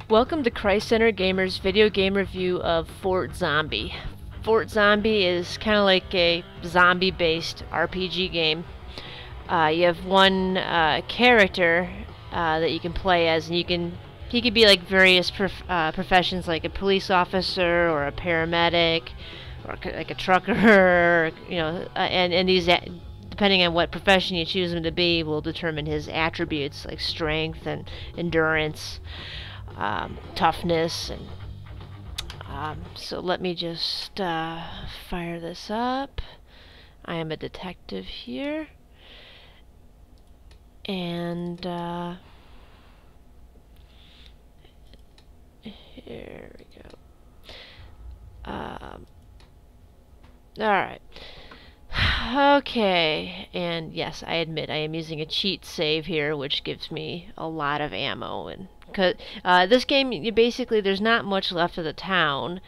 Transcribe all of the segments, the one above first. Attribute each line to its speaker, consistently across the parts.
Speaker 1: Welcome to Christ Center Gamers video game review of Fort Zombie. Fort Zombie is kind of like a zombie-based RPG game. You have one character that you can play as, and he can be like various professions, like a police officer or a paramedic, or like a trucker, and these depending on what profession you choose him to be will determine his attributes like strength and endurance, toughness, and so let me just fire this up. I am a detective here, and here we go. Alright. Okay, and yes, I admit I am using a cheat save here, which gives me a lot of ammo. And this game, basically, there's not much left of the town.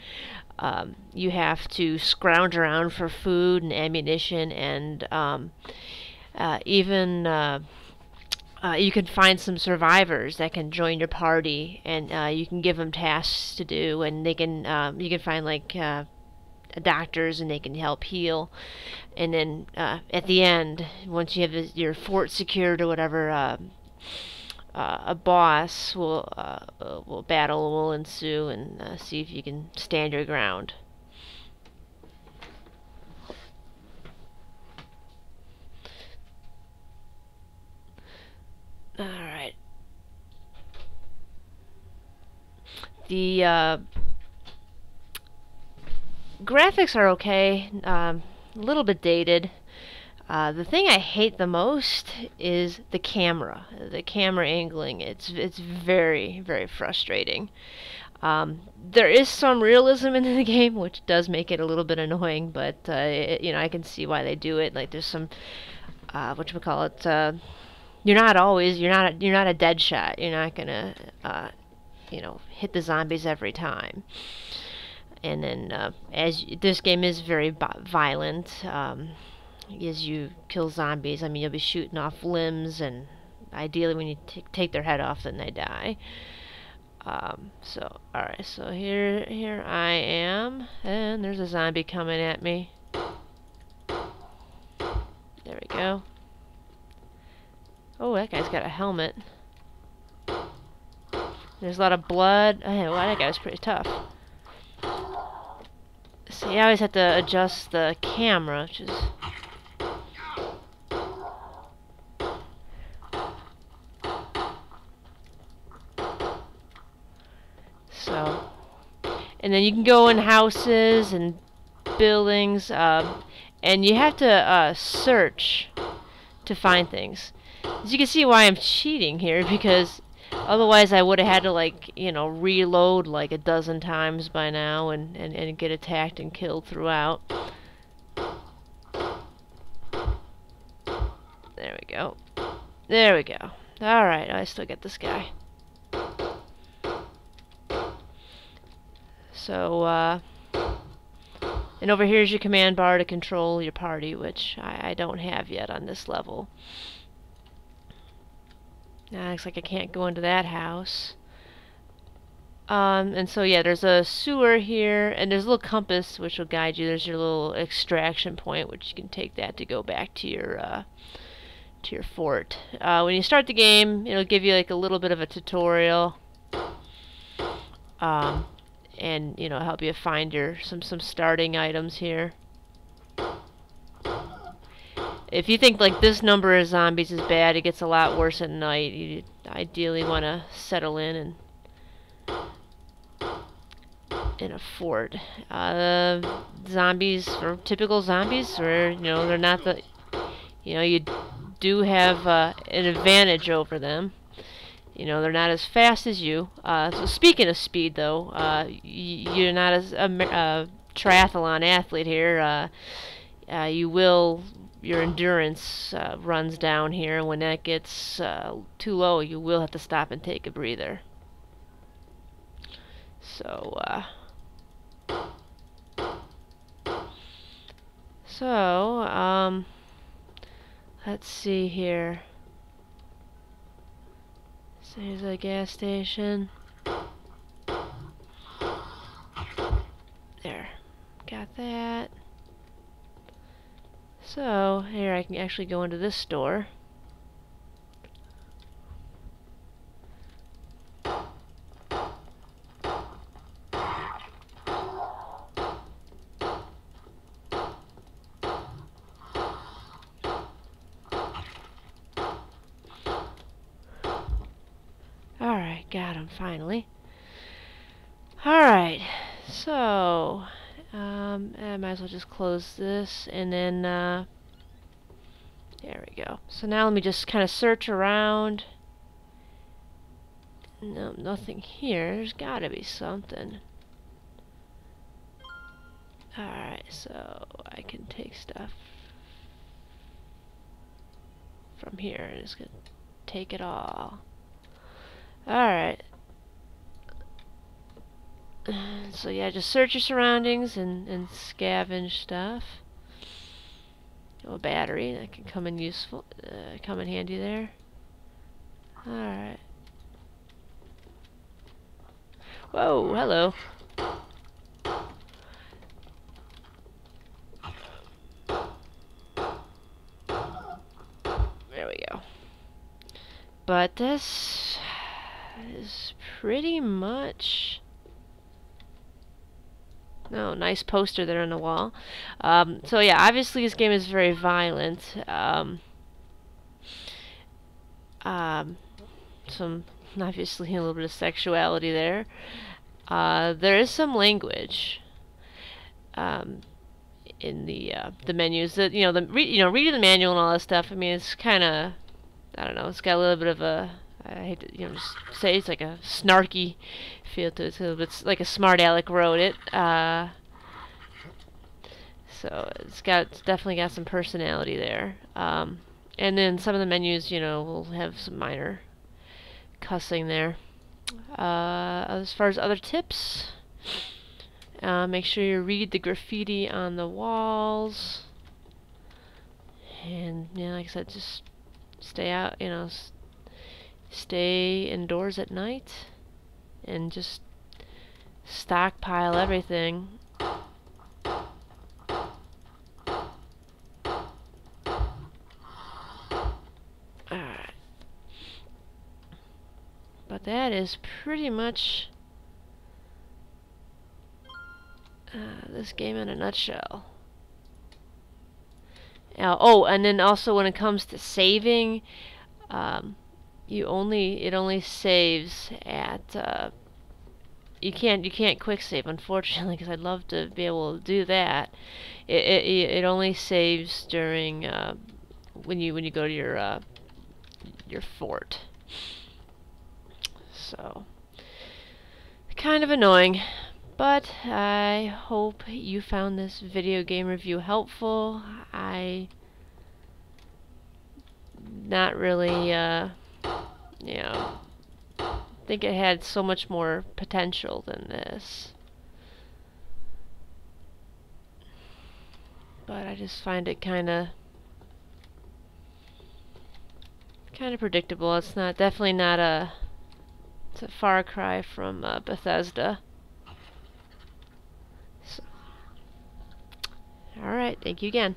Speaker 1: You have to scrounge around for food and ammunition, and even you can find some survivors that can join your party, and you can give them tasks to do, and they can you can find like doctors, and they can help heal. And then at the end, once you have your fort secured or whatever, a boss will battle will ensue, and see if you can stand your ground. All right. The graphics are okay, a little bit dated. The thing I hate the most is the camera angling. It's very, very frustrating. There is some realism in the game, which does make it a little bit annoying, but I can see why they do it. Like there's some whatchamacallit, you're not a dead shot. You're not gonna hit the zombies every time. And then this game is very violent, as you kill zombies, I mean, you'll be shooting off limbs, and ideally when you take their head off, then they die. So alright, so here I am, and there's a zombie coming at me. There we go. Oh, that guy's got a helmet. There's a lot of blood. Oh, well, that guy was pretty tough. See, I always have to adjust the camera, which is... So... And then you can go in houses and buildings, and you have to search to find things. As you can see why I'm cheating here, because otherwise I would have had to, like, reload like a dozen times by now, and get attacked and killed throughout. There we go. There we go. Alright, I still get this guy. So, and over here is your command bar to control your party, which I don't have yet on this level. Looks like I can't go into that house. And so yeah, there's a sewer here, and there's a little compass which will guide you. There's your little extraction point, which you can take that to go back to your fort. When you start the game, it'll give you like a little bit of a tutorial, and help you find some starting items here. If you think like this number of zombies is bad, it gets a lot worse at night. You ideally want to settle in a fort. Zombies, or typical zombies, where they're not the, you do have an advantage over them. They're not as fast as you. So speaking of speed, though, you're not as a triathlon athlete here. Your endurance runs down here, and when that gets too low, you will have to stop and take a breather. So, let's see here. So here's a gas station. got that. So, here I can actually go into this store. Alright, got him finally. Alright, so I might as well just close this and then there we go. So now let me just kind of search around. No, nothing here. There's gotta be something. Alright, so I can take stuff from here and just gonna take it all. Alright. So yeah, just search your surroundings and scavenge stuff. Oh, a battery that can come in come in handy there. Alright. Whoa, hello. There we go. But this is pretty much... Oh, nice poster there on the wall. So yeah, obviously this game is very violent. Some, obviously, a little bit of sexuality there. There is some language in the menus. That reading the manual and all that stuff. I mean, it's kind of, I don't know. It's got a little bit of a, I hate to just say it's like a snarky feel to it. It's like a smart aleck wrote it. So it's definitely got some personality there. And then some of the menus, will have some minor cussing there. As far as other tips, make sure you read the graffiti on the walls. And like I said, just stay out, stay indoors at night and just stockpile everything. Alright. But that is pretty much this game in a nutshell. Oh, and then also when it comes to saving, it only saves at you can't quick save, unfortunately, because I'd love to be able to do that. It only saves during when you go to your fort. So kind of annoying, but I hope you found this video game review helpful. I not really think it had so much more potential than this, but I just find it kind of predictable. It's definitely not it's a far cry from Bethesda. So, alright, thank you again.